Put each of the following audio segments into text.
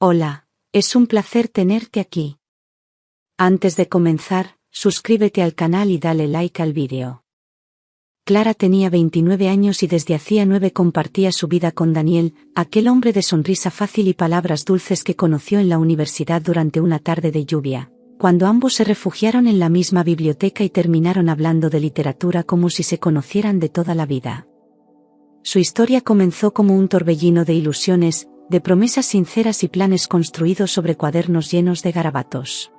Hola, es un placer tenerte aquí. Antes de comenzar, suscríbete al canal y dale like al vídeo. Clara tenía 29 años y desde hacía 9 compartía su vida con Daniel, aquel hombre de sonrisa fácil y palabras dulces que conoció en la universidad durante una tarde de lluvia, cuando ambos se refugiaron en la misma biblioteca y terminaron hablando de literatura como si se conocieran de toda la vida. Su historia comenzó como un torbellino de ilusiones, de promesas sinceras y planes construidos sobre cuadernos llenos de garabatos.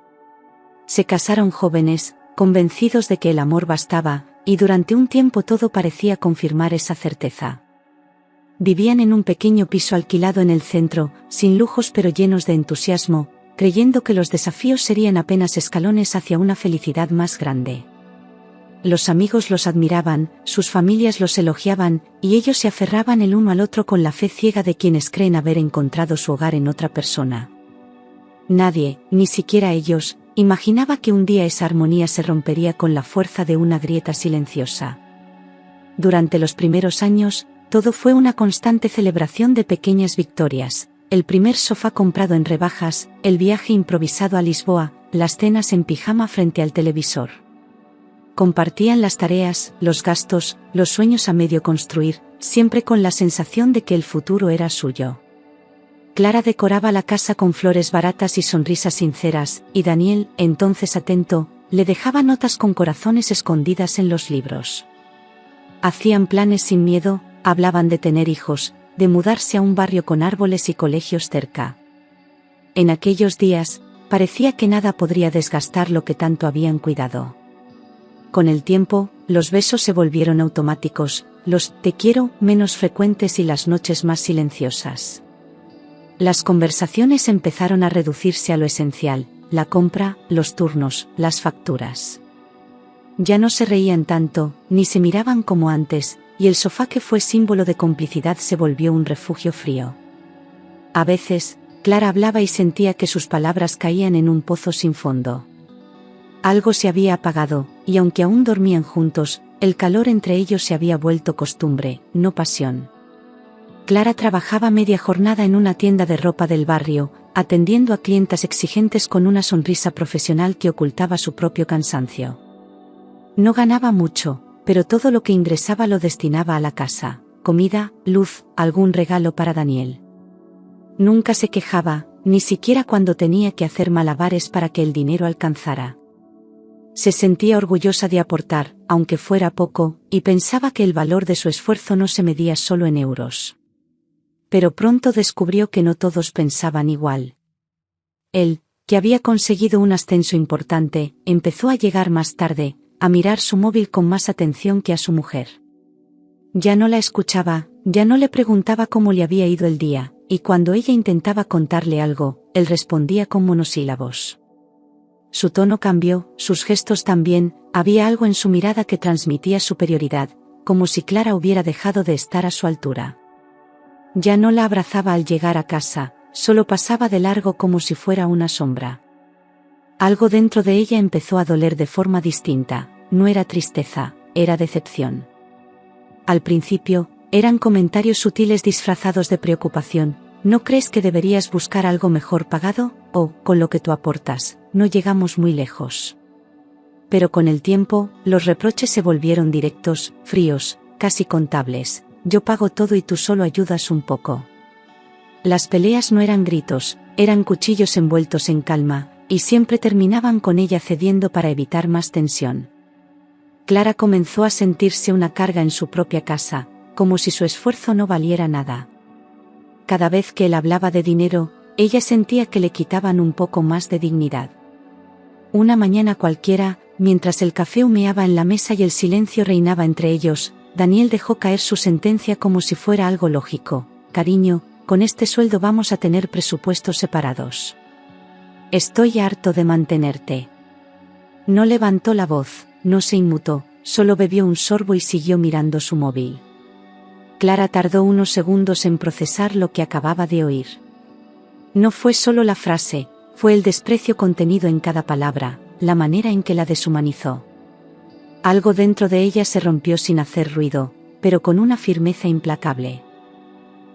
Se casaron jóvenes, convencidos de que el amor bastaba, y durante un tiempo todo parecía confirmar esa certeza. Vivían en un pequeño piso alquilado en el centro, sin lujos pero llenos de entusiasmo, creyendo que los desafíos serían apenas escalones hacia una felicidad más grande. Los amigos los admiraban, sus familias los elogiaban, y ellos se aferraban el uno al otro con la fe ciega de quienes creen haber encontrado su hogar en otra persona. Nadie, ni siquiera ellos, imaginaba que un día esa armonía se rompería con la fuerza de una grieta silenciosa. Durante los primeros años, todo fue una constante celebración de pequeñas victorias: el primer sofá comprado en rebajas, el viaje improvisado a Lisboa, las cenas en pijama frente al televisor. Compartían las tareas, los gastos, los sueños a medio construir, siempre con la sensación de que el futuro era suyo. Clara decoraba la casa con flores baratas y sonrisas sinceras, y Daniel, entonces atento, le dejaba notas con corazones escondidas en los libros. Hacían planes sin miedo, hablaban de tener hijos, de mudarse a un barrio con árboles y colegios cerca. En aquellos días, parecía que nada podría desgastar lo que tanto habían cuidado. Con el tiempo, los besos se volvieron automáticos, los «te quiero» menos frecuentes y las noches más silenciosas. Las conversaciones empezaron a reducirse a lo esencial: la compra, los turnos, las facturas. Ya no se reían tanto, ni se miraban como antes, y el sofá que fue símbolo de complicidad se volvió un refugio frío. A veces, Clara hablaba y sentía que sus palabras caían en un pozo sin fondo. Algo se había apagado, y aunque aún dormían juntos, el calor entre ellos se había vuelto costumbre, no pasión. Clara trabajaba media jornada en una tienda de ropa del barrio, atendiendo a clientas exigentes con una sonrisa profesional que ocultaba su propio cansancio. No ganaba mucho, pero todo lo que ingresaba lo destinaba a la casa: comida, luz, algún regalo para Daniel. Nunca se quejaba, ni siquiera cuando tenía que hacer malabares para que el dinero alcanzara. Se sentía orgullosa de aportar, aunque fuera poco, y pensaba que el valor de su esfuerzo no se medía solo en euros. Pero pronto descubrió que no todos pensaban igual. Él, que había conseguido un ascenso importante, empezó a llegar más tarde, a mirar su móvil con más atención que a su mujer. Ya no la escuchaba, ya no le preguntaba cómo le había ido el día, y cuando ella intentaba contarle algo, él respondía con monosílabos. Su tono cambió, sus gestos también, había algo en su mirada que transmitía superioridad, como si Clara hubiera dejado de estar a su altura. Ya no la abrazaba al llegar a casa, solo pasaba de largo como si fuera una sombra. Algo dentro de ella empezó a doler de forma distinta: no era tristeza, era decepción. Al principio, eran comentarios sutiles disfrazados de preocupación: ¿no crees que deberías buscar algo mejor pagado? O, con lo que tú aportas, no llegamos muy lejos. Pero con el tiempo, los reproches se volvieron directos, fríos, casi contables: yo pago todo y tú solo ayudas un poco. Las peleas no eran gritos, eran cuchillos envueltos en calma, y siempre terminaban con ella cediendo para evitar más tensión. Clara comenzó a sentirse una carga en su propia casa, como si su esfuerzo no valiera nada. Cada vez que él hablaba de dinero, ella sentía que le quitaban un poco más de dignidad. Una mañana cualquiera, mientras el café humeaba en la mesa y el silencio reinaba entre ellos, Daniel dejó caer su sentencia como si fuera algo lógico: cariño, con este sueldo vamos a tener presupuestos separados. Estoy harto de mantenerte. No levantó la voz, no se inmutó, solo bebió un sorbo y siguió mirando su móvil. Clara tardó unos segundos en procesar lo que acababa de oír. No fue solo la frase, fue el desprecio contenido en cada palabra, la manera en que la deshumanizó. Algo dentro de ella se rompió sin hacer ruido, pero con una firmeza implacable.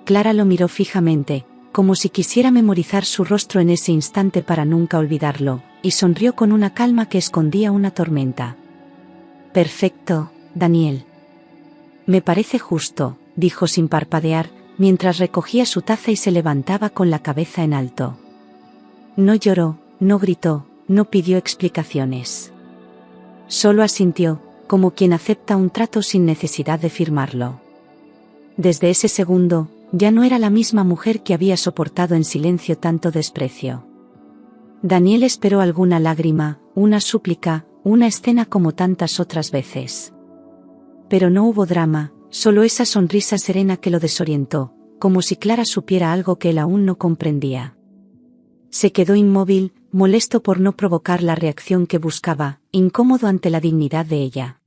Clara lo miró fijamente, como si quisiera memorizar su rostro en ese instante para nunca olvidarlo, y sonrió con una calma que escondía una tormenta. Perfecto, Daniel. Me parece justo, dijo sin parpadear, mientras recogía su taza y se levantaba con la cabeza en alto. No lloró, no gritó, no pidió explicaciones. Solo asintió, como quien acepta un trato sin necesidad de firmarlo. Desde ese segundo, ya no era la misma mujer que había soportado en silencio tanto desprecio. Daniel esperó alguna lágrima, una súplica, una escena como tantas otras veces. Pero no hubo drama, solo esa sonrisa serena que lo desorientó, como si Clara supiera algo que él aún no comprendía. Se quedó inmóvil, molesto por no provocar la reacción que buscaba, incómodo ante la dignidad de ella.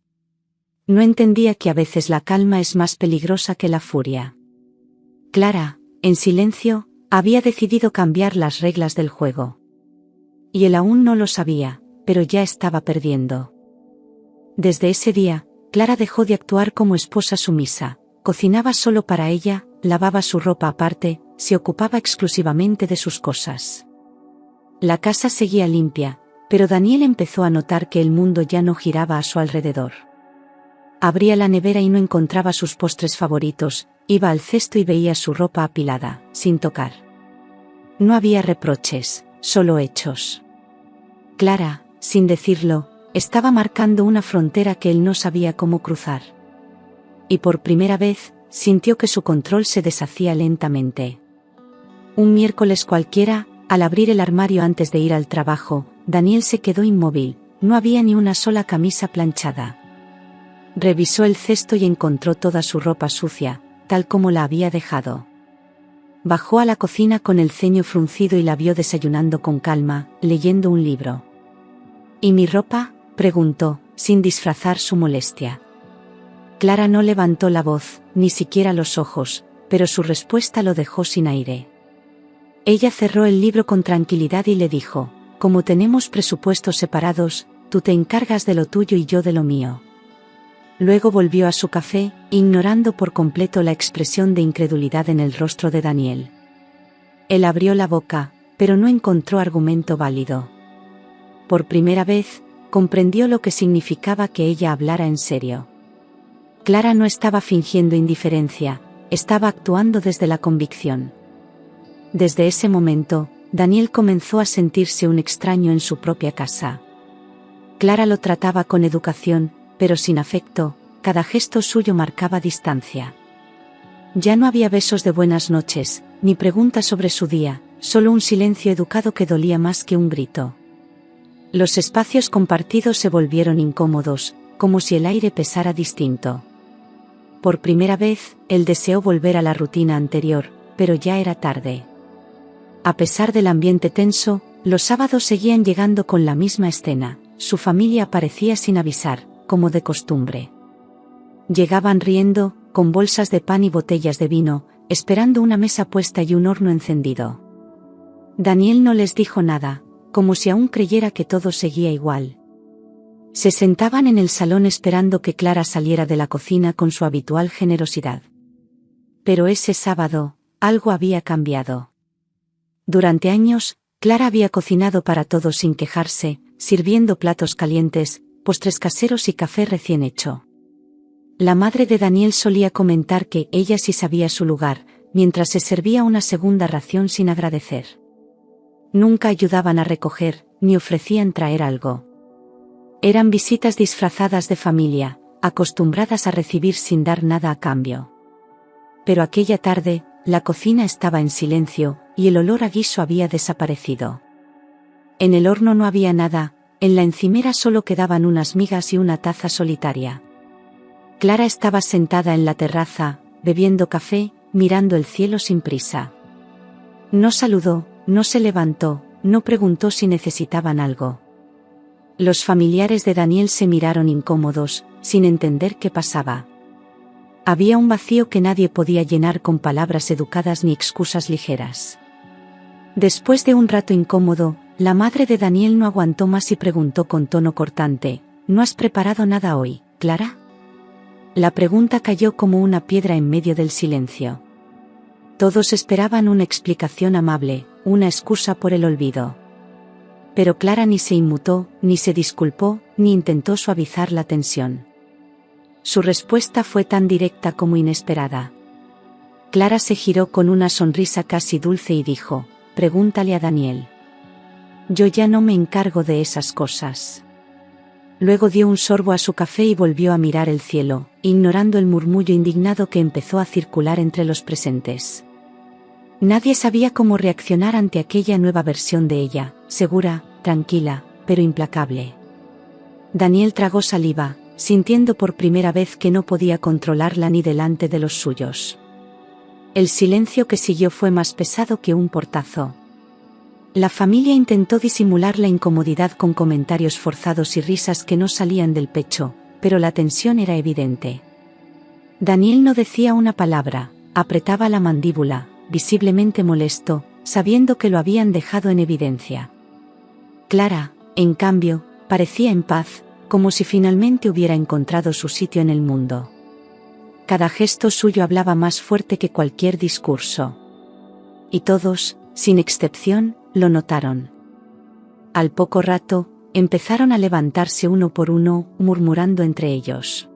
No entendía que a veces la calma es más peligrosa que la furia. Clara, en silencio, había decidido cambiar las reglas del juego. Y él aún no lo sabía, pero ya estaba perdiendo. Desde ese día, Clara dejó de actuar como esposa sumisa, cocinaba solo para ella, lavaba su ropa aparte, se ocupaba exclusivamente de sus cosas. La casa seguía limpia, pero Daniel empezó a notar que el mundo ya no giraba a su alrededor. Abría la nevera y no encontraba sus postres favoritos, iba al cesto y veía su ropa apilada, sin tocar. No había reproches, solo hechos. Clara, sin decirlo, estaba marcando una frontera que él no sabía cómo cruzar. Y por primera vez, sintió que su control se deshacía lentamente. Un miércoles cualquiera, al abrir el armario antes de ir al trabajo, Daniel se quedó inmóvil, no había ni una sola camisa planchada. Revisó el cesto y encontró toda su ropa sucia, tal como la había dejado. Bajó a la cocina con el ceño fruncido y la vio desayunando con calma, leyendo un libro. ¿Y mi ropa?, preguntó, sin disfrazar su molestia. Clara no levantó la voz, ni siquiera los ojos, pero su respuesta lo dejó sin aire. Ella cerró el libro con tranquilidad y le dijo: como tenemos presupuestos separados, tú te encargas de lo tuyo y yo de lo mío. Luego volvió a su café, ignorando por completo la expresión de incredulidad en el rostro de Daniel. Él abrió la boca, pero no encontró argumento válido. Por primera vez, comprendió lo que significaba que ella hablara en serio. Clara no estaba fingiendo indiferencia, estaba actuando desde la convicción. Desde ese momento, Daniel comenzó a sentirse un extraño en su propia casa. Clara lo trataba con educación, pero sin afecto, cada gesto suyo marcaba distancia. Ya no había besos de buenas noches, ni preguntas sobre su día, solo un silencio educado que dolía más que un grito. Los espacios compartidos se volvieron incómodos, como si el aire pesara distinto. Por primera vez, él deseó volver a la rutina anterior, pero ya era tarde. A pesar del ambiente tenso, los sábados seguían llegando con la misma escena, su familia aparecía sin avisar, como de costumbre. Llegaban riendo, con bolsas de pan y botellas de vino, esperando una mesa puesta y un horno encendido. Daniel no les dijo nada, como si aún creyera que todo seguía igual. Se sentaban en el salón esperando que Clara saliera de la cocina con su habitual generosidad. Pero ese sábado, algo había cambiado. Durante años, Clara había cocinado para todos sin quejarse, sirviendo platos calientes, postres caseros y café recién hecho. La madre de Daniel solía comentar que ella sí sabía su lugar, mientras se servía una segunda ración sin agradecer. Nunca ayudaban a recoger, ni ofrecían traer algo. Eran visitas disfrazadas de familia, acostumbradas a recibir sin dar nada a cambio. Pero aquella tarde, la cocina estaba en silencio, y el olor a guiso había desaparecido. En el horno no había nada, en la encimera solo quedaban unas migas y una taza solitaria. Clara estaba sentada en la terraza, bebiendo café, mirando el cielo sin prisa. No saludó, no se levantó, no preguntó si necesitaban algo. Los familiares de Daniel se miraron incómodos, sin entender qué pasaba. Había un vacío que nadie podía llenar con palabras educadas ni excusas ligeras. Después de un rato incómodo, la madre de Daniel no aguantó más y preguntó con tono cortante: ¿No has preparado nada hoy, Clara? La pregunta cayó como una piedra en medio del silencio. Todos esperaban una explicación amable, una excusa por el olvido. Pero Clara ni se inmutó, ni se disculpó, ni intentó suavizar la tensión. Su respuesta fue tan directa como inesperada. Clara se giró con una sonrisa casi dulce y dijo: «Pregúntale a Daniel. Yo ya no me encargo de esas cosas». Luego dio un sorbo a su café y volvió a mirar el cielo, ignorando el murmullo indignado que empezó a circular entre los presentes. Nadie sabía cómo reaccionar ante aquella nueva versión de ella, segura, tranquila, pero implacable. Daniel tragó saliva, sintiendo por primera vez que no podía controlarla ni delante de los suyos. El silencio que siguió fue más pesado que un portazo. La familia intentó disimular la incomodidad con comentarios forzados y risas que no salían del pecho, pero la tensión era evidente. Daniel no decía una palabra, apretaba la mandíbula, visiblemente molesto, sabiendo que lo habían dejado en evidencia. Clara, en cambio, parecía en paz, como si finalmente hubiera encontrado su sitio en el mundo. Cada gesto suyo hablaba más fuerte que cualquier discurso. Y todos, sin excepción, lo notaron. Al poco rato, empezaron a levantarse uno por uno, murmurando entre ellos.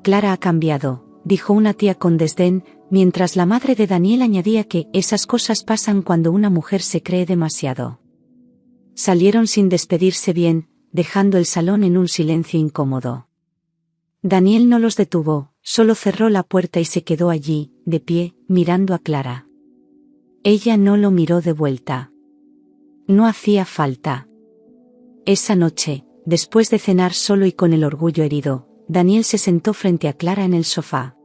«Clara ha cambiado», dijo una tía con desdén, mientras la madre de Daniel añadía que esas cosas pasan cuando una mujer se cree demasiado. Salieron sin despedirse bien, dejando el salón en un silencio incómodo. Daniel no los detuvo, solo cerró la puerta y se quedó allí, de pie, mirando a Clara. Ella no lo miró de vuelta. No hacía falta. Esa noche, después de cenar solo y con el orgullo herido, Daniel se sentó frente a Clara en el sofá.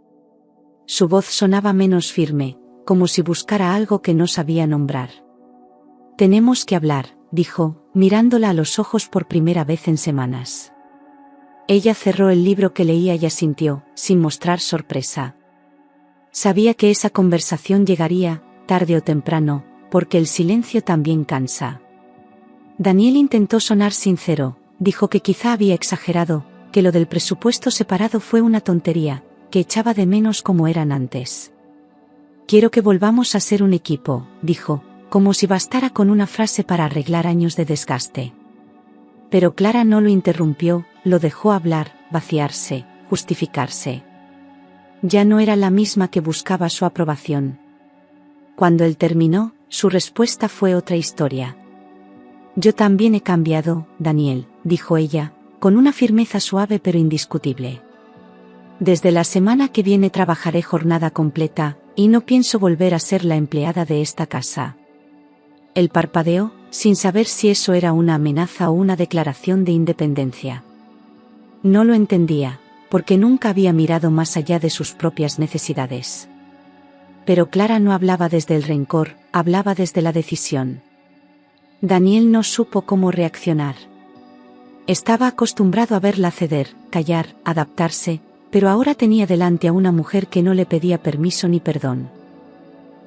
Su voz sonaba menos firme, como si buscara algo que no sabía nombrar. «Tenemos que hablar», dijo, mirándola a los ojos por primera vez en semanas. Ella cerró el libro que leía y asintió, sin mostrar sorpresa. Sabía que esa conversación llegaría, tarde o temprano, porque el silencio también cansa. Daniel intentó sonar sincero, dijo que quizá había exagerado, que lo del presupuesto separado fue una tontería, que echaba de menos como eran antes. «Quiero que volvamos a ser un equipo», dijo, como si bastara con una frase para arreglar años de desgaste. Pero Clara no lo interrumpió, lo dejó hablar, vaciarse, justificarse. Ya no era la misma que buscaba su aprobación. Cuando él terminó, su respuesta fue otra historia. «Yo también he cambiado, Daniel», dijo ella, con una firmeza suave pero indiscutible. «Desde la semana que viene trabajaré jornada completa, y no pienso volver a ser la empleada de esta casa». Él parpadeó, sin saber si eso era una amenaza o una declaración de independencia. No lo entendía, porque nunca había mirado más allá de sus propias necesidades. Pero Clara no hablaba desde el rencor, hablaba desde la decisión. Daniel no supo cómo reaccionar. Estaba acostumbrado a verla ceder, callar, adaptarse, pero ahora tenía delante a una mujer que no le pedía permiso ni perdón.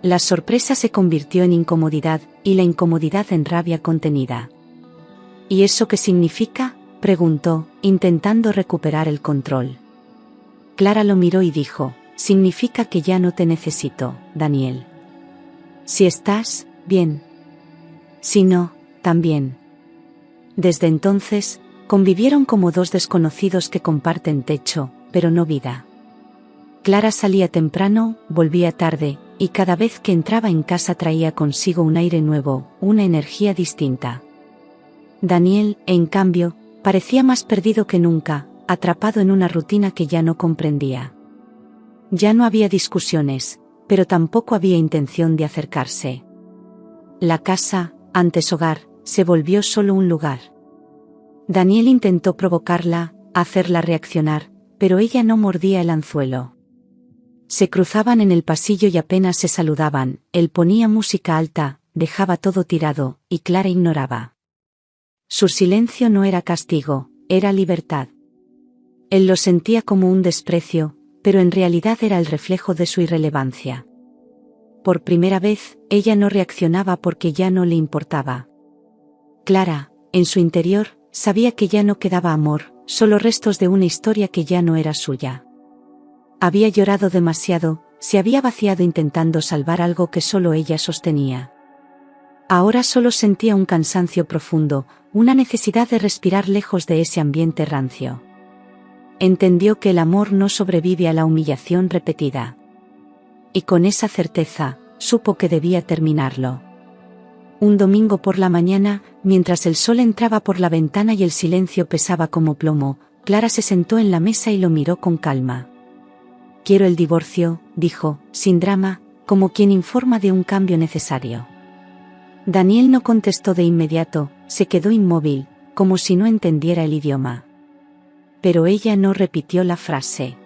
La sorpresa se convirtió en incomodidad, y la incomodidad en rabia contenida. «¿Y eso qué significa?», preguntó, intentando recuperar el control. Clara lo miró y dijo: «Significa que ya no te necesito, Daniel. Si estás, bien. Si no, también». Desde entonces, convivieron como dos desconocidos que comparten techo, pero no vida. Clara salía temprano, volvía tarde, y cada vez que entraba en casa traía consigo un aire nuevo, una energía distinta. Daniel, en cambio, parecía más perdido que nunca, atrapado en una rutina que ya no comprendía. Ya no había discusiones, pero tampoco había intención de acercarse. La casa, antes hogar, se volvió solo un lugar. Daniel intentó provocarla, hacerla reaccionar, pero ella no mordía el anzuelo. Se cruzaban en el pasillo y apenas se saludaban, él ponía música alta, dejaba todo tirado, y Clara ignoraba. Su silencio no era castigo, era libertad. Él lo sentía como un desprecio, pero en realidad era el reflejo de su irrelevancia. Por primera vez, ella no reaccionaba porque ya no le importaba. Clara, en su interior, sabía que ya no quedaba amor, solo restos de una historia que ya no era suya. Había llorado demasiado, se había vaciado intentando salvar algo que solo ella sostenía. Ahora solo sentía un cansancio profundo, una necesidad de respirar lejos de ese ambiente rancio. Entendió que el amor no sobrevive a la humillación repetida. Y con esa certeza, supo que debía terminarlo. Un domingo por la mañana, mientras el sol entraba por la ventana y el silencio pesaba como plomo, Clara se sentó en la mesa y lo miró con calma. «Quiero el divorcio», dijo, sin drama, como quien informa de un cambio necesario. Daniel no contestó de inmediato, se quedó inmóvil, como si no entendiera el idioma. Pero ella no repitió la frase.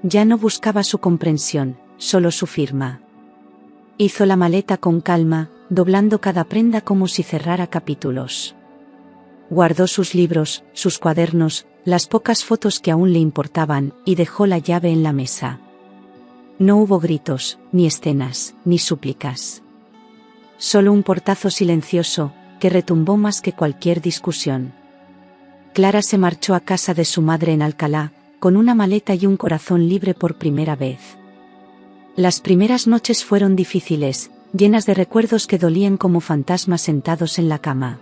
Ya no buscaba su comprensión, solo su firma. Hizo la maleta con calma, doblando cada prenda como si cerrara capítulos. Guardó sus libros, sus cuadernos, las pocas fotos que aún le importaban, y dejó la llave en la mesa. No hubo gritos, ni escenas, ni súplicas. Solo un portazo silencioso, que retumbó más que cualquier discusión. Clara se marchó a casa de su madre en Alcalá, con una maleta y un corazón libre por primera vez. Las primeras noches fueron difíciles, llenas de recuerdos que dolían como fantasmas sentados en la cama.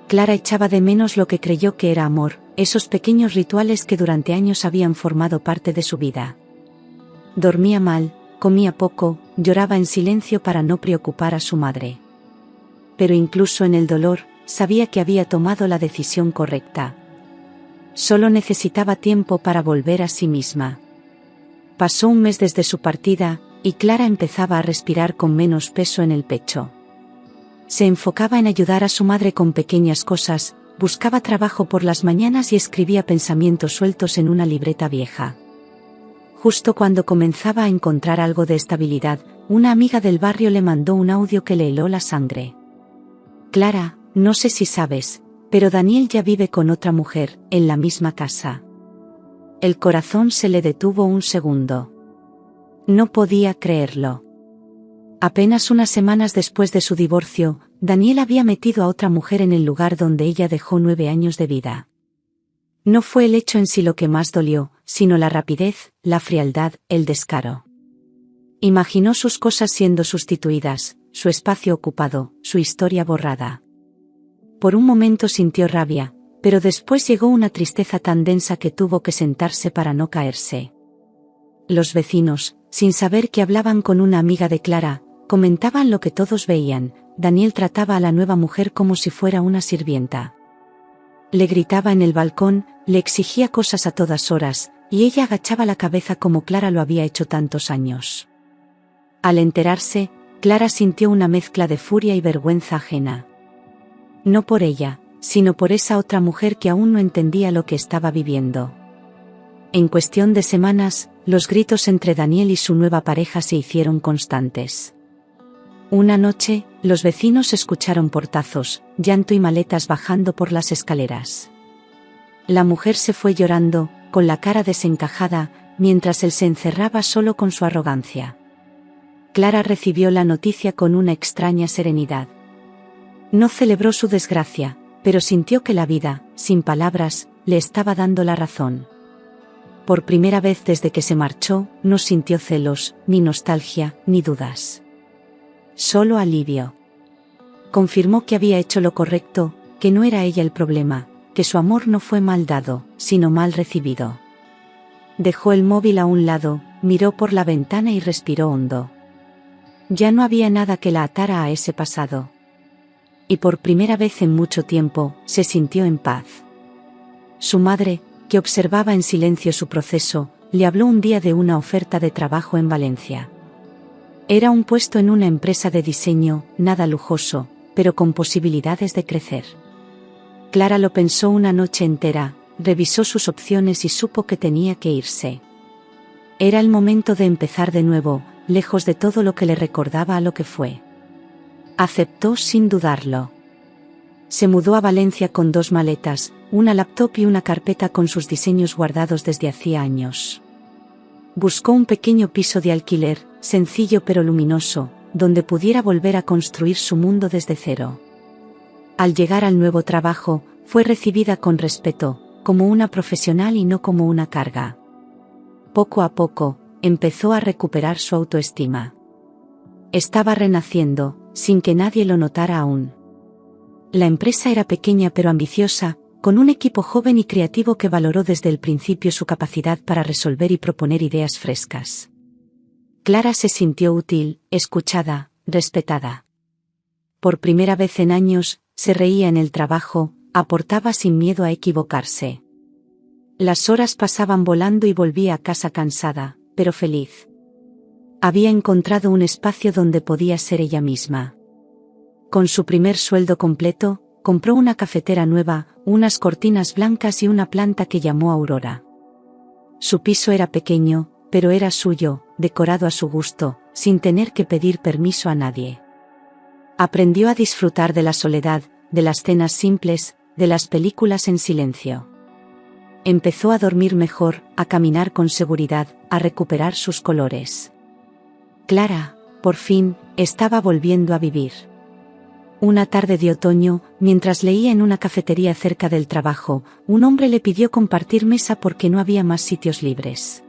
Clara echaba de menos lo que creyó que era amor, esos pequeños rituales que durante años habían formado parte de su vida. Dormía mal, comía poco, lloraba en silencio para no preocupar a su madre. Pero incluso en el dolor, sabía que había tomado la decisión correcta. Solo necesitaba tiempo para volver a sí misma. Pasó un mes desde su partida, y Clara empezaba a respirar con menos peso en el pecho. Se enfocaba en ayudar a su madre con pequeñas cosas, buscaba trabajo por las mañanas y escribía pensamientos sueltos en una libreta vieja. Justo cuando comenzaba a encontrar algo de estabilidad, una amiga del barrio le mandó un audio que le heló la sangre. «Clara, no sé si sabes, pero Daniel ya vive con otra mujer, en la misma casa». El corazón se le detuvo un segundo. No podía creerlo. Apenas unas semanas después de su divorcio, Daniel había metido a otra mujer en el lugar donde ella dejó 9 años de vida. No fue el hecho en sí lo que más dolió, sino la rapidez, la frialdad, el descaro. Imaginó sus cosas siendo sustituidas, su espacio ocupado, su historia borrada. Por un momento sintió rabia, pero después llegó una tristeza tan densa que tuvo que sentarse para no caerse. Los vecinos, sin saber que hablaban con una amiga de Clara, comentaban lo que todos veían: Daniel trataba a la nueva mujer como si fuera una sirvienta. Le gritaba en el balcón, le exigía cosas a todas horas, y ella agachaba la cabeza como Clara lo había hecho tantos años. Al enterarse, Clara sintió una mezcla de furia y vergüenza ajena. No por ella, sino por esa otra mujer que aún no entendía lo que estaba viviendo. En cuestión de semanas, los gritos entre Daniel y su nueva pareja se hicieron constantes. Una noche, los vecinos escucharon portazos, llanto y maletas bajando por las escaleras. La mujer se fue llorando, con la cara desencajada, mientras él se encerraba solo con su arrogancia. Clara recibió la noticia con una extraña serenidad. No celebró su desgracia, pero sintió que la vida, sin palabras, le estaba dando la razón. Por primera vez desde que se marchó, no sintió celos, ni nostalgia, ni dudas. Solo alivio. Confirmó que había hecho lo correcto, que no era ella el problema, que su amor no fue mal dado, sino mal recibido. Dejó el móvil a un lado, miró por la ventana y respiró hondo. Ya no había nada que la atara a ese pasado. Y por primera vez en mucho tiempo, se sintió en paz. Su madre, que observaba en silencio su proceso, le habló un día de una oferta de trabajo en Valencia. Era un puesto en una empresa de diseño, nada lujoso, pero con posibilidades de crecer. Clara lo pensó una noche entera, revisó sus opciones y supo que tenía que irse. Era el momento de empezar de nuevo, lejos de todo lo que le recordaba a lo que fue. Aceptó sin dudarlo. Se mudó a Valencia con 2 maletas, una laptop y una carpeta con sus diseños guardados desde hacía años. Buscó un pequeño piso de alquiler, sencillo pero luminoso, donde pudiera volver a construir su mundo desde cero. Al llegar al nuevo trabajo, fue recibida con respeto, como una profesional y no como una carga. Poco a poco, empezó a recuperar su autoestima. Estaba renaciendo, sin que nadie lo notara aún. La empresa era pequeña pero ambiciosa, con un equipo joven y creativo que valoró desde el principio su capacidad para resolver y proponer ideas frescas. Clara se sintió útil, escuchada, respetada. Por primera vez en años, se reía en el trabajo, aportaba sin miedo a equivocarse. Las horas pasaban volando y volvía a casa cansada, pero feliz. Había encontrado un espacio donde podía ser ella misma. Con su primer sueldo completo, compró una cafetera nueva, unas cortinas blancas y una planta que llamó Aurora. Su piso era pequeño, pero era suyo, decorado a su gusto, sin tener que pedir permiso a nadie. Aprendió a disfrutar de la soledad, de las cenas simples, de las películas en silencio. Empezó a dormir mejor, a caminar con seguridad, a recuperar sus colores. Clara, por fin, estaba volviendo a vivir. Una tarde de otoño, mientras leía en una cafetería cerca del trabajo, un hombre le pidió compartir mesa porque no había más sitios libres.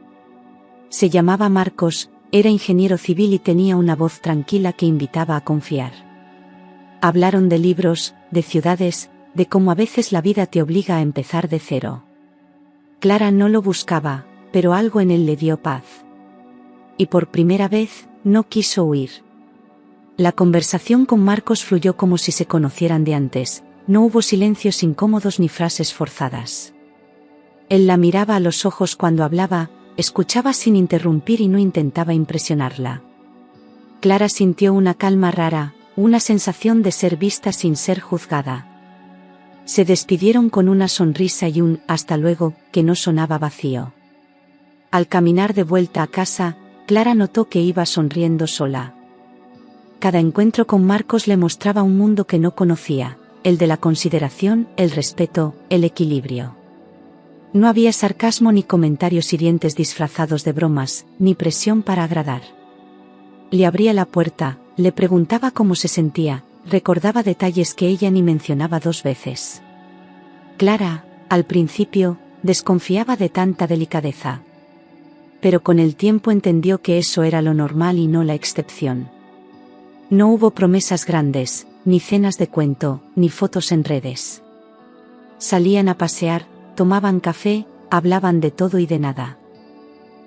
Se llamaba Marcos, era ingeniero civil y tenía una voz tranquila que invitaba a confiar. Hablaron de libros, de ciudades, de cómo a veces la vida te obliga a empezar de cero. Clara no lo buscaba, pero algo en él le dio paz. Y por primera vez, no quiso huir. La conversación con Marcos fluyó como si se conocieran de antes, no hubo silencios incómodos ni frases forzadas. Él la miraba a los ojos cuando hablaba, escuchaba sin interrumpir y no intentaba impresionarla. Clara sintió una calma rara, una sensación de ser vista sin ser juzgada. Se despidieron con una sonrisa y un «hasta luego» que no sonaba vacío. Al caminar de vuelta a casa, Clara notó que iba sonriendo sola. Cada encuentro con Marcos le mostraba un mundo que no conocía, el de la consideración, el respeto, el equilibrio. No había sarcasmo ni comentarios hirientes disfrazados de bromas, ni presión para agradar. Le abría la puerta, le preguntaba cómo se sentía, recordaba detalles que ella ni mencionaba dos veces. Clara, al principio, desconfiaba de tanta delicadeza. Pero con el tiempo entendió que eso era lo normal y no la excepción. No hubo promesas grandes, ni cenas de cuento, ni fotos en redes. Salían a pasear, tomaban café, hablaban de todo y de nada.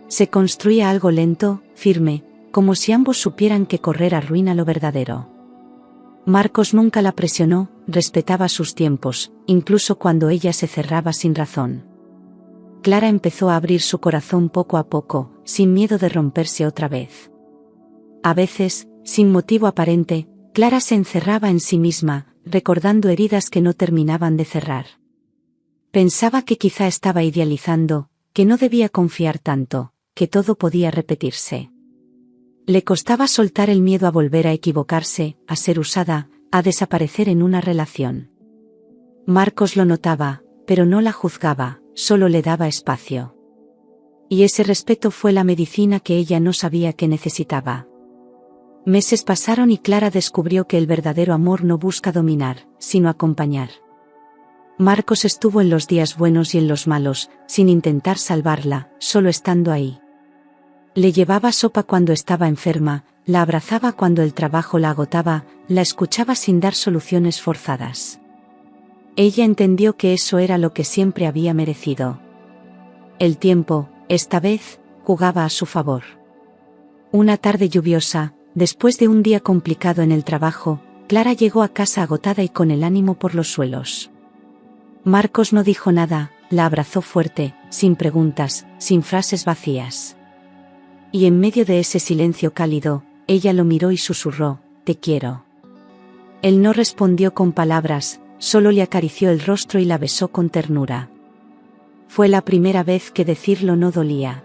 Se construía algo lento, firme, como si ambos supieran que correr arruina lo verdadero. Marcos nunca la presionó, respetaba sus tiempos, incluso cuando ella se cerraba sin razón. Clara empezó a abrir su corazón poco a poco, sin miedo de romperse otra vez. A veces, sin motivo aparente, Clara se encerraba en sí misma, recordando heridas que no terminaban de cerrar. Pensaba que quizá estaba idealizando, que no debía confiar tanto, que todo podía repetirse. Le costaba soltar el miedo a volver a equivocarse, a ser usada, a desaparecer en una relación. Marcos lo notaba, pero no la juzgaba, solo le daba espacio. Y ese respeto fue la medicina que ella no sabía que necesitaba. Meses pasaron y Clara descubrió que el verdadero amor no busca dominar, sino acompañar. Marcos estuvo en los días buenos y en los malos, sin intentar salvarla, solo estando ahí. Le llevaba sopa cuando estaba enferma, la abrazaba cuando el trabajo la agotaba, la escuchaba sin dar soluciones forzadas. Ella entendió que eso era lo que siempre había merecido. El tiempo, esta vez, jugaba a su favor. Una tarde lluviosa, después de un día complicado en el trabajo, Clara llegó a casa agotada y con el ánimo por los suelos. Marcos no dijo nada, la abrazó fuerte, sin preguntas, sin frases vacías. Y en medio de ese silencio cálido, ella lo miró y susurró, «Te quiero». Él no respondió con palabras, solo le acarició el rostro y la besó con ternura. Fue la primera vez que decirlo no dolía.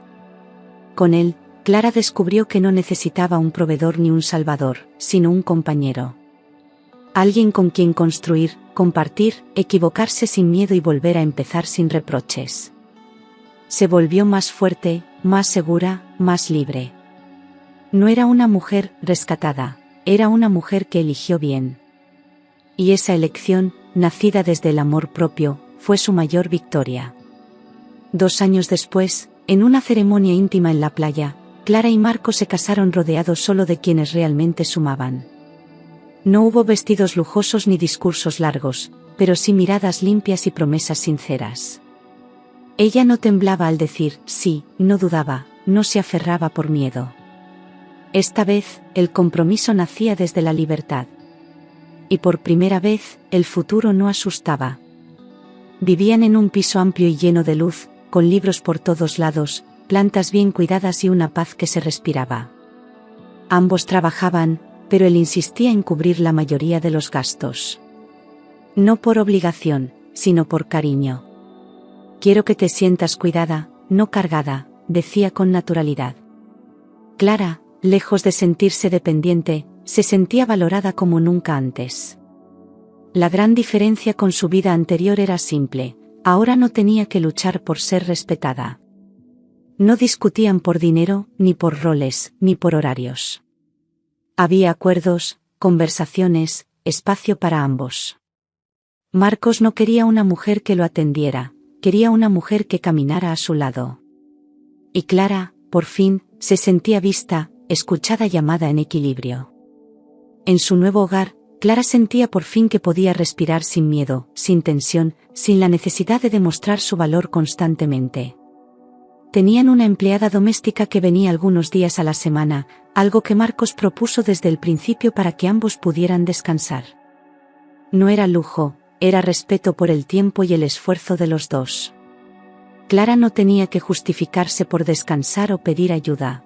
Con él, Clara descubrió que no necesitaba un proveedor ni un salvador, sino un compañero. Alguien con quien construir, compartir, equivocarse sin miedo y volver a empezar sin reproches. Se volvió más fuerte, más segura, más libre. No era una mujer rescatada, era una mujer que eligió bien. Y esa elección, nacida desde el amor propio, fue su mayor victoria. 2 años después, en una ceremonia íntima en la playa, Clara y Marcos se casaron rodeados solo de quienes realmente sumaban. No hubo vestidos lujosos ni discursos largos, pero sí miradas limpias y promesas sinceras. Ella no temblaba al decir sí, no dudaba, no se aferraba por miedo. Esta vez, el compromiso nacía desde la libertad. Y por primera vez, el futuro no asustaba. Vivían en un piso amplio y lleno de luz, con libros por todos lados, plantas bien cuidadas y una paz que se respiraba. Ambos trabajaban, pero él insistía en cubrir la mayoría de los gastos. No por obligación, sino por cariño. Quiero que te sientas cuidada, no cargada, decía con naturalidad. Clara, lejos de sentirse dependiente, se sentía valorada como nunca antes. La gran diferencia con su vida anterior era simple, ahora no tenía que luchar por ser respetada. No discutían por dinero, ni por roles, ni por horarios. Había acuerdos, conversaciones, espacio para ambos. Marcos no quería una mujer que lo atendiera, quería una mujer que caminara a su lado. Y Clara, por fin, se sentía vista, escuchada y amada en equilibrio. En su nuevo hogar, Clara sentía por fin que podía respirar sin miedo, sin tensión, sin la necesidad de demostrar su valor constantemente. Tenían una empleada doméstica que venía algunos días a la semana, algo que Marcos propuso desde el principio para que ambos pudieran descansar. No era lujo, era respeto por el tiempo y el esfuerzo de los dos. Clara no tenía que justificarse por descansar o pedir ayuda.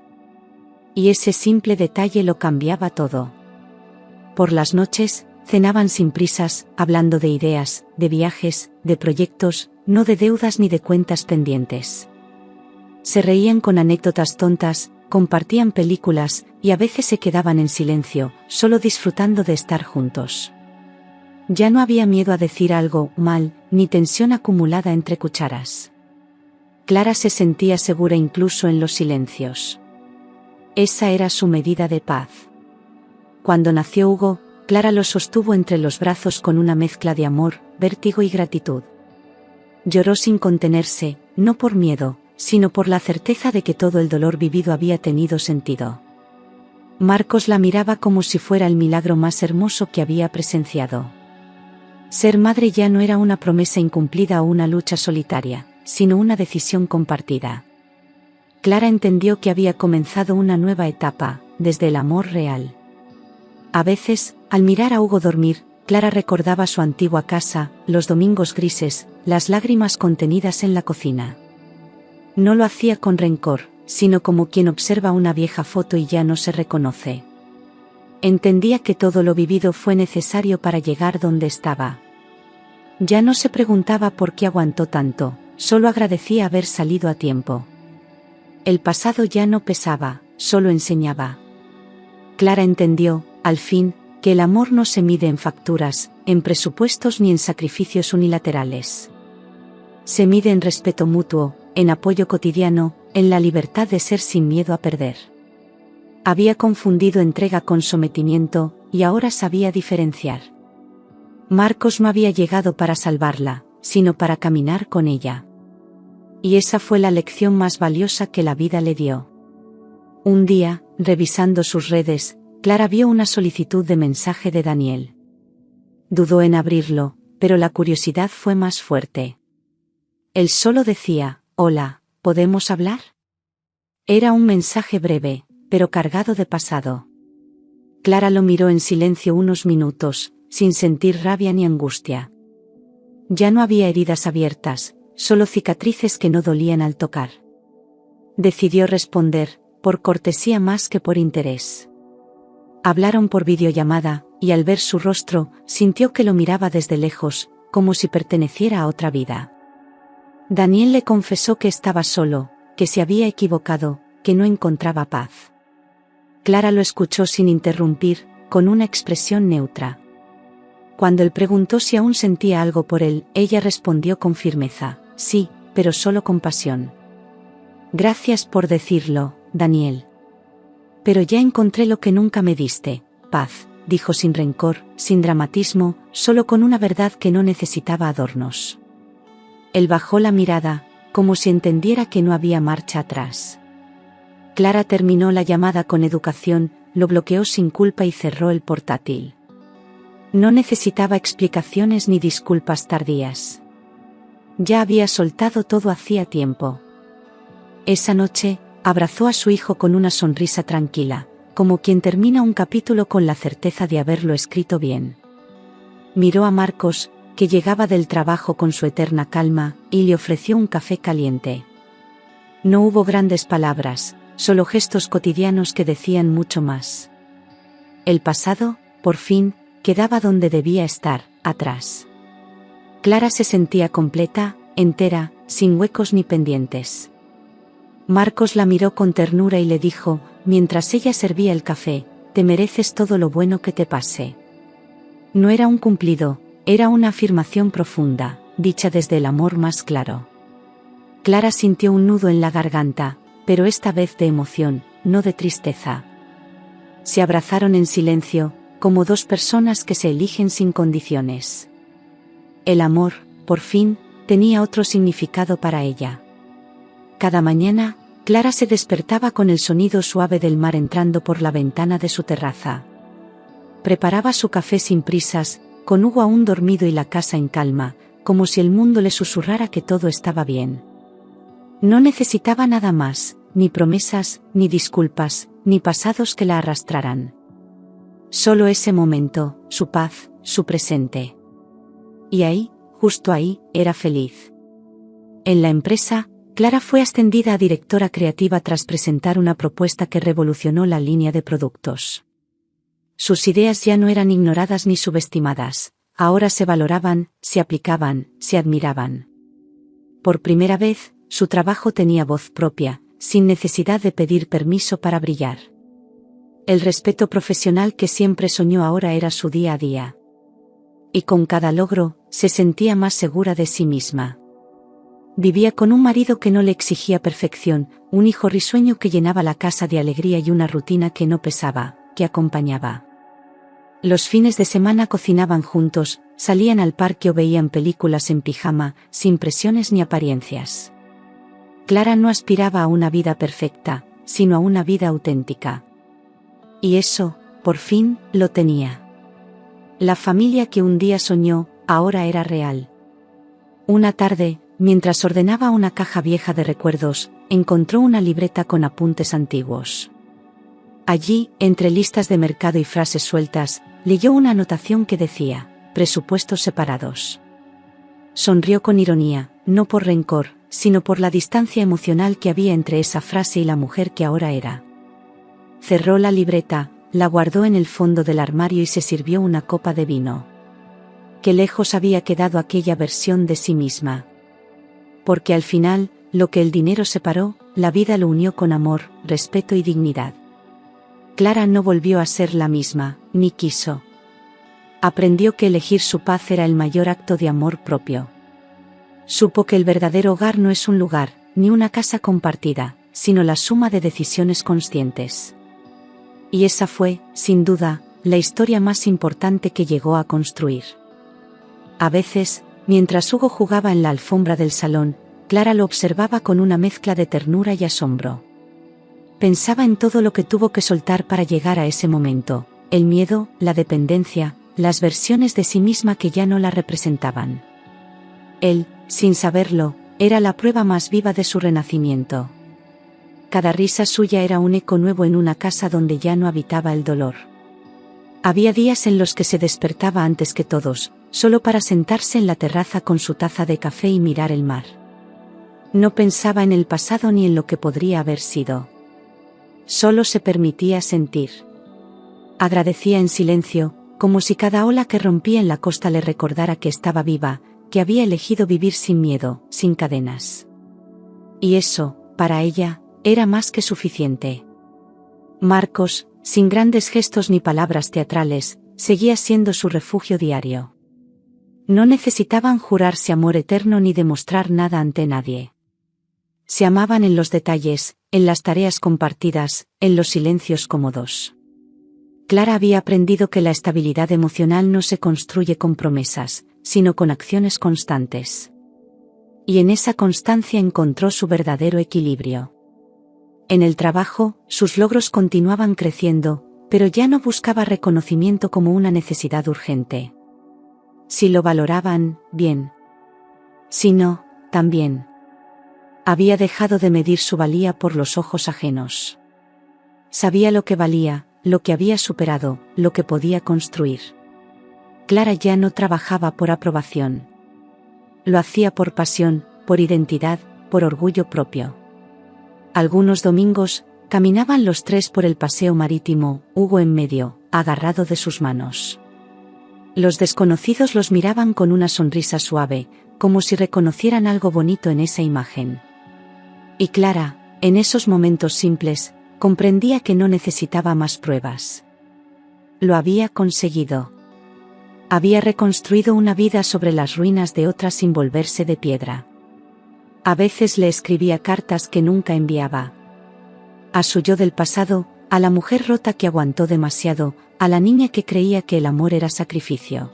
Y ese simple detalle lo cambiaba todo. Por las noches, cenaban sin prisas, hablando de ideas, de viajes, de proyectos, no de deudas ni de cuentas pendientes. Se reían con anécdotas tontas, compartían películas, y a veces se quedaban en silencio, solo disfrutando de estar juntos. Ya no había miedo a decir algo mal, ni tensión acumulada entre cucharas. Clara se sentía segura incluso en los silencios. Esa era su medida de paz. Cuando nació Hugo, Clara lo sostuvo entre los brazos con una mezcla de amor, vértigo y gratitud. Lloró sin contenerse, no por miedo, sino por la certeza de que todo el dolor vivido había tenido sentido. Marcos la miraba como si fuera el milagro más hermoso que había presenciado. Ser madre ya no era una promesa incumplida o una lucha solitaria, sino una decisión compartida. Clara entendió que había comenzado una nueva etapa, desde el amor real. A veces, al mirar a Hugo dormir, Clara recordaba su antigua casa, los domingos grises, las lágrimas contenidas en la cocina. No lo hacía con rencor, sino como quien observa una vieja foto y ya no se reconoce. Entendía que todo lo vivido fue necesario para llegar donde estaba. Ya no se preguntaba por qué aguantó tanto, solo agradecía haber salido a tiempo. El pasado ya no pesaba, solo enseñaba. Clara entendió, al fin, que el amor no se mide en facturas, en presupuestos ni en sacrificios unilaterales. Se mide en respeto mutuo, en apoyo cotidiano, en la libertad de ser sin miedo a perder. Había confundido entrega con sometimiento, y ahora sabía diferenciar. Marcos no había llegado para salvarla, sino para caminar con ella. Y esa fue la lección más valiosa que la vida le dio. Un día, revisando sus redes, Clara vio una solicitud de mensaje de Daniel. Dudó en abrirlo, pero la curiosidad fue más fuerte. Él solo decía: «Hola, ¿podemos hablar?». Era un mensaje breve, pero cargado de pasado. Clara lo miró en silencio unos minutos, sin sentir rabia ni angustia. Ya no había heridas abiertas, solo cicatrices que no dolían al tocar. Decidió responder, por cortesía más que por interés. Hablaron por videollamada, y al ver su rostro, sintió que lo miraba desde lejos, como si perteneciera a otra vida. Daniel le confesó que estaba solo, que se había equivocado, que no encontraba paz. Clara lo escuchó sin interrumpir, con una expresión neutra. Cuando él preguntó si aún sentía algo por él, ella respondió con firmeza: «Sí, pero solo con pasión». «Gracias por decirlo, Daniel. Pero ya encontré lo que nunca me diste, paz», dijo sin rencor, sin dramatismo, solo con una verdad que no necesitaba adornos. Él bajó la mirada, como si entendiera que no había marcha atrás. Clara terminó la llamada con educación, lo bloqueó sin culpa y cerró el portátil. No necesitaba explicaciones ni disculpas tardías. Ya había soltado todo hacía tiempo. Esa noche, abrazó a su hijo con una sonrisa tranquila, como quien termina un capítulo con la certeza de haberlo escrito bien. Miró a Marcos, que llegaba del trabajo con su eterna calma, y le ofreció un café caliente. No hubo grandes palabras, solo gestos cotidianos que decían mucho más. El pasado, por fin, quedaba donde debía estar, atrás. Clara se sentía completa, entera, sin huecos ni pendientes. Marcos la miró con ternura y le dijo, mientras ella servía el café, te mereces todo lo bueno que te pase. No era un cumplido, era una afirmación profunda, dicha desde el amor más claro. Clara sintió un nudo en la garganta, pero esta vez de emoción, no de tristeza. Se abrazaron en silencio, como dos personas que se eligen sin condiciones. El amor, por fin, tenía otro significado para ella. Cada mañana, Clara se despertaba con el sonido suave del mar entrando por la ventana de su terraza. Preparaba su café sin prisas, con Hugo aún dormido y la casa en calma, como si el mundo le susurrara que todo estaba bien. No necesitaba nada más, ni promesas, ni disculpas, ni pasados que la arrastraran. Solo ese momento, su paz, su presente. Y ahí, justo ahí, era feliz. En la empresa, Clara fue ascendida a directora creativa tras presentar una propuesta que revolucionó la línea de productos. Sus ideas ya no eran ignoradas ni subestimadas, ahora se valoraban, se aplicaban, se admiraban. Por primera vez, su trabajo tenía voz propia, sin necesidad de pedir permiso para brillar. El respeto profesional que siempre soñó ahora era su día a día. Y con cada logro, se sentía más segura de sí misma. Vivía con un marido que no le exigía perfección, un hijo risueño que llenaba la casa de alegría y una rutina que no pesaba, que acompañaba. Los fines de semana cocinaban juntos, salían al parque o veían películas en pijama, sin presiones ni apariencias. Clara no aspiraba a una vida perfecta, sino a una vida auténtica. Y eso, por fin, lo tenía. La familia que un día soñó, ahora era real. Una tarde, mientras ordenaba una caja vieja de recuerdos, encontró una libreta con apuntes antiguos. Allí, entre listas de mercado y frases sueltas, leyó una anotación que decía, presupuestos separados. Sonrió con ironía, no por rencor, sino por la distancia emocional que había entre esa frase y la mujer que ahora era. Cerró la libreta, la guardó en el fondo del armario y se sirvió una copa de vino. Qué lejos había quedado aquella versión de sí misma. Porque al final, lo que el dinero separó, la vida lo unió con amor, respeto y dignidad. Clara no volvió a ser la misma, ni quiso. Aprendió que elegir su paz era el mayor acto de amor propio. Supo que el verdadero hogar no es un lugar, ni una casa compartida, sino la suma de decisiones conscientes. Y esa fue, sin duda, la historia más importante que llegó a construir. A veces, mientras Hugo jugaba en la alfombra del salón, Clara lo observaba con una mezcla de ternura y asombro. Pensaba en todo lo que tuvo que soltar para llegar a ese momento, el miedo, la dependencia, las versiones de sí misma que ya no la representaban. Él, sin saberlo, era la prueba más viva de su renacimiento. Cada risa suya era un eco nuevo en una casa donde ya no habitaba el dolor. Había días en los que se despertaba antes que todos, solo para sentarse en la terraza con su taza de café y mirar el mar. No pensaba en el pasado ni en lo que podría haber sido. Solo se permitía sentir. Agradecía en silencio, como si cada ola que rompía en la costa le recordara que estaba viva, que había elegido vivir sin miedo, sin cadenas. Y eso, para ella, era más que suficiente. Marcos, sin grandes gestos ni palabras teatrales, seguía siendo su refugio diario. No necesitaban jurarse amor eterno ni demostrar nada ante nadie. Se amaban en los detalles, en las tareas compartidas, en los silencios cómodos. Clara había aprendido que la estabilidad emocional no se construye con promesas, sino con acciones constantes. Y en esa constancia encontró su verdadero equilibrio. En el trabajo, sus logros continuaban creciendo, pero ya no buscaba reconocimiento como una necesidad urgente. Si lo valoraban, bien. Si no, también. Había dejado de medir su valía por los ojos ajenos. Sabía lo que valía, lo que había superado, lo que podía construir. Clara ya no trabajaba por aprobación. Lo hacía por pasión, por identidad, por orgullo propio. Algunos domingos, caminaban los tres por el paseo marítimo, Hugo en medio, agarrado de sus manos. Los desconocidos los miraban con una sonrisa suave, como si reconocieran algo bonito en esa imagen. Y Clara, en esos momentos simples, comprendía que no necesitaba más pruebas. Lo había conseguido. Había reconstruido una vida sobre las ruinas de otra sin volverse de piedra. A veces le escribía cartas que nunca enviaba. A su yo del pasado, a la mujer rota que aguantó demasiado, a la niña que creía que el amor era sacrificio.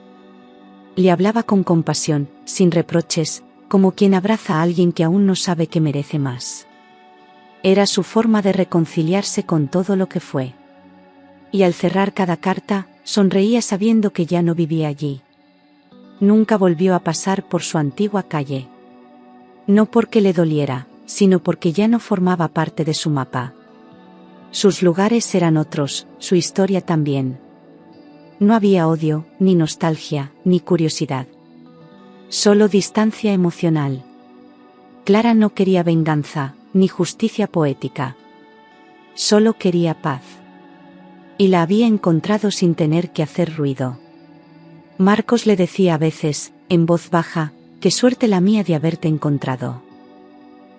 Le hablaba con compasión, sin reproches, como quien abraza a alguien que aún no sabe que merece más. Era su forma de reconciliarse con todo lo que fue. Y al cerrar cada carta, sonreía sabiendo que ya no vivía allí. Nunca volvió a pasar por su antigua calle. No porque le doliera, sino porque ya no formaba parte de su mapa. Sus lugares eran otros, su historia también. No había odio, ni nostalgia, ni curiosidad. Solo distancia emocional. Clara no quería venganza, ni justicia poética. Solo quería paz. Y la había encontrado sin tener que hacer ruido. Marcos le decía a veces, en voz baja, qué suerte la mía de haberte encontrado.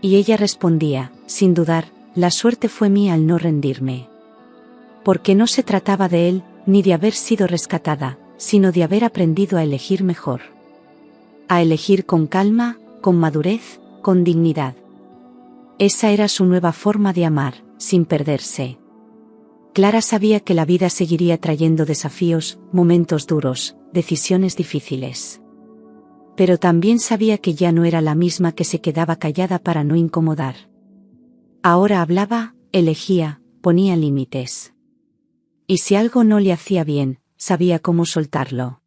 Y ella respondía, sin dudar, la suerte fue mía al no rendirme. Porque no se trataba de él, ni de haber sido rescatada, sino de haber aprendido a elegir mejor. A elegir con calma, con madurez, con dignidad. Esa era su nueva forma de amar, sin perderse. Clara sabía que la vida seguiría trayendo desafíos, momentos duros, decisiones difíciles. Pero también sabía que ya no era la misma que se quedaba callada para no incomodar. Ahora hablaba, elegía, ponía límites. Y si algo no le hacía bien, sabía cómo soltarlo.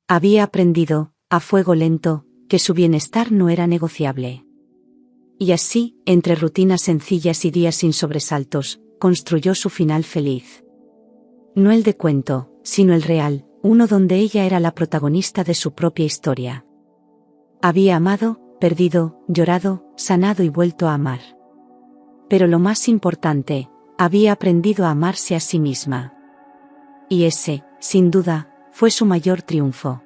Había aprendido, a fuego lento, que su bienestar no era negociable. Y así, entre rutinas sencillas y días sin sobresaltos, construyó su final feliz. No el de cuento, sino el real, uno donde ella era la protagonista de su propia historia. Había amado, perdido, llorado, sanado y vuelto a amar. Pero lo más importante, había aprendido a amarse a sí misma. Y ese, sin duda, fue su mayor triunfo.